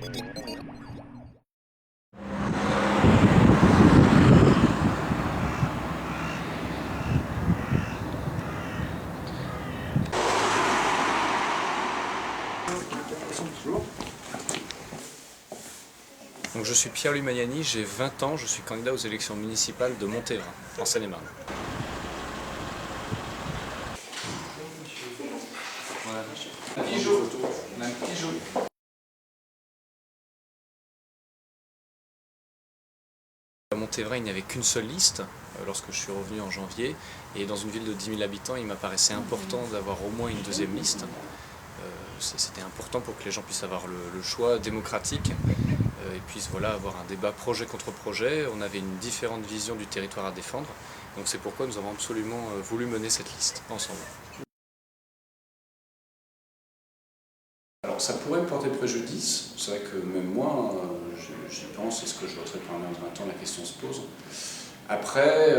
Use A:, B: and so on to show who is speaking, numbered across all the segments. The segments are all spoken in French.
A: Donc, je suis Pierre-Louis Magnani, j'ai 20 ans, je suis candidat aux élections municipales de Montévrain, en Seine-et-Marne. Voilà. Un petit jeu. On a un petit jeu. À Montévrain, il n'y avait qu'une seule liste lorsque je suis revenu en janvier, et dans une ville de 10 000 habitants, il m'apparaissait important d'avoir au moins une deuxième liste. C'était important pour que les gens puissent avoir le choix démocratique et puissent avoir un débat projet contre projet. On avait une différente vision du territoire à défendre, donc c'est pourquoi nous avons absolument voulu mener cette liste ensemble. Alors ça pourrait me porter préjudice, c'est vrai que même moi, j'y pense, est-ce que je voterai pour un maire de 20 ans, la question se pose. Après,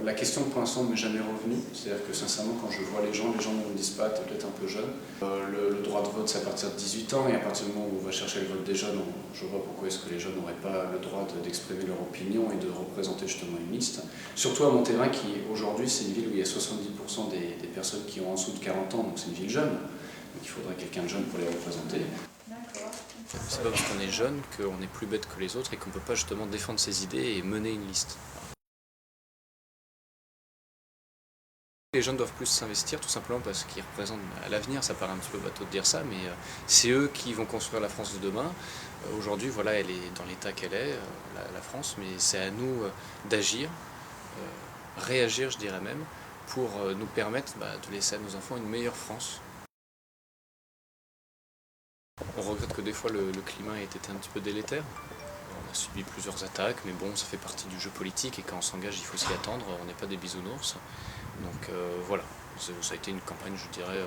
A: la question pour l'instant ne m'est jamais revenue, c'est-à-dire que sincèrement quand je vois les gens ne me disent pas, tu es peut-être un peu jeune. Le droit de vote c'est à partir de 18 ans et à partir du moment où on va chercher le vote des jeunes, je vois pourquoi est-ce que les jeunes n'auraient pas le droit d'exprimer leur opinion et de représenter justement une liste. Surtout à Montévrain qui aujourd'hui c'est une ville où il y a 70% des personnes qui ont en dessous de 40 ans, donc c'est une ville jeune. Donc il faudrait quelqu'un de jeune pour les représenter. C'est pas parce qu'on est jeune qu'on est plus bête que les autres et qu'on ne peut pas justement défendre ses idées et mener une liste. Les jeunes doivent plus s'investir tout simplement parce qu'ils représentent l'avenir, ça paraît un petit peu bateau de dire ça, mais c'est eux qui vont construire la France de demain. Aujourd'hui, voilà, elle est dans l'état qu'elle est, la France, mais c'est à nous d'agir, réagir je dirais même, pour nous permettre de laisser à nos enfants une meilleure France. On regrette que des fois le climat ait été un petit peu délétère. On a subi plusieurs attaques, mais bon, ça fait partie du jeu politique et quand on s'engage, il faut s'y attendre. On n'est pas des bisounours. Donc voilà, ça a été une campagne, je dirais,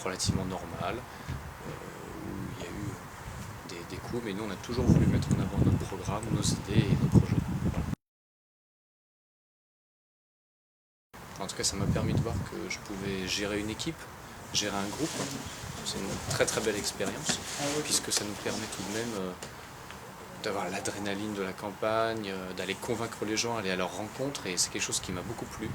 A: relativement normale, où il y a eu des coups, mais nous, on a toujours voulu mettre en avant notre programme, nos idées et nos projets. En tout cas, ça m'a permis de voir que je pouvais gérer une équipe, gérer un groupe. C'est une très très belle expérience, puisque ça nous permet tout de même d'avoir l'adrénaline de la campagne, d'aller convaincre les gens, aller à leur rencontre, et c'est quelque chose qui m'a beaucoup plu.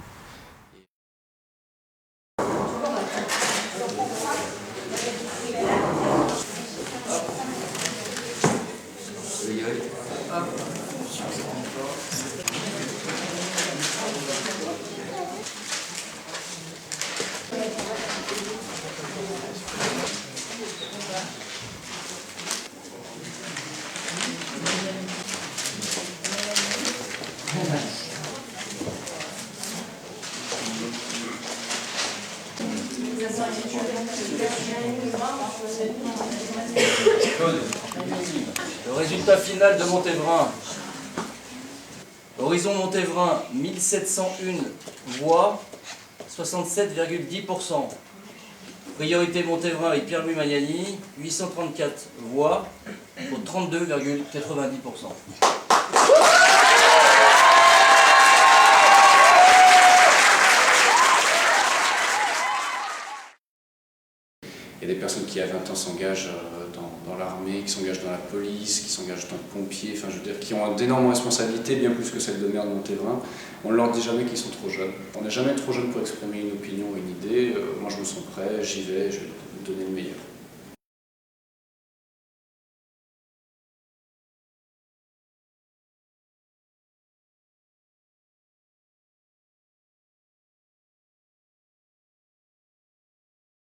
B: Le résultat final de Montévrain. Horizon Montévrain, 1701 voix, 67,10%. Priorité Montévrain avec Pierre-Louis Magnani, 834 voix, pour 32,90%.
A: Il y a des personnes qui à 20 ans s'engagent dans l'armée, qui s'engagent dans la police, qui s'engagent dans les pompiers, enfin je veux dire, qui ont d'énormes responsabilités, bien plus que celles de maire de Montévrain. On ne leur dit jamais qu'ils sont trop jeunes. On n'est jamais trop jeune pour exprimer une opinion, une idée. Moi je me sens prêt, j'y vais, je vais donner le meilleur.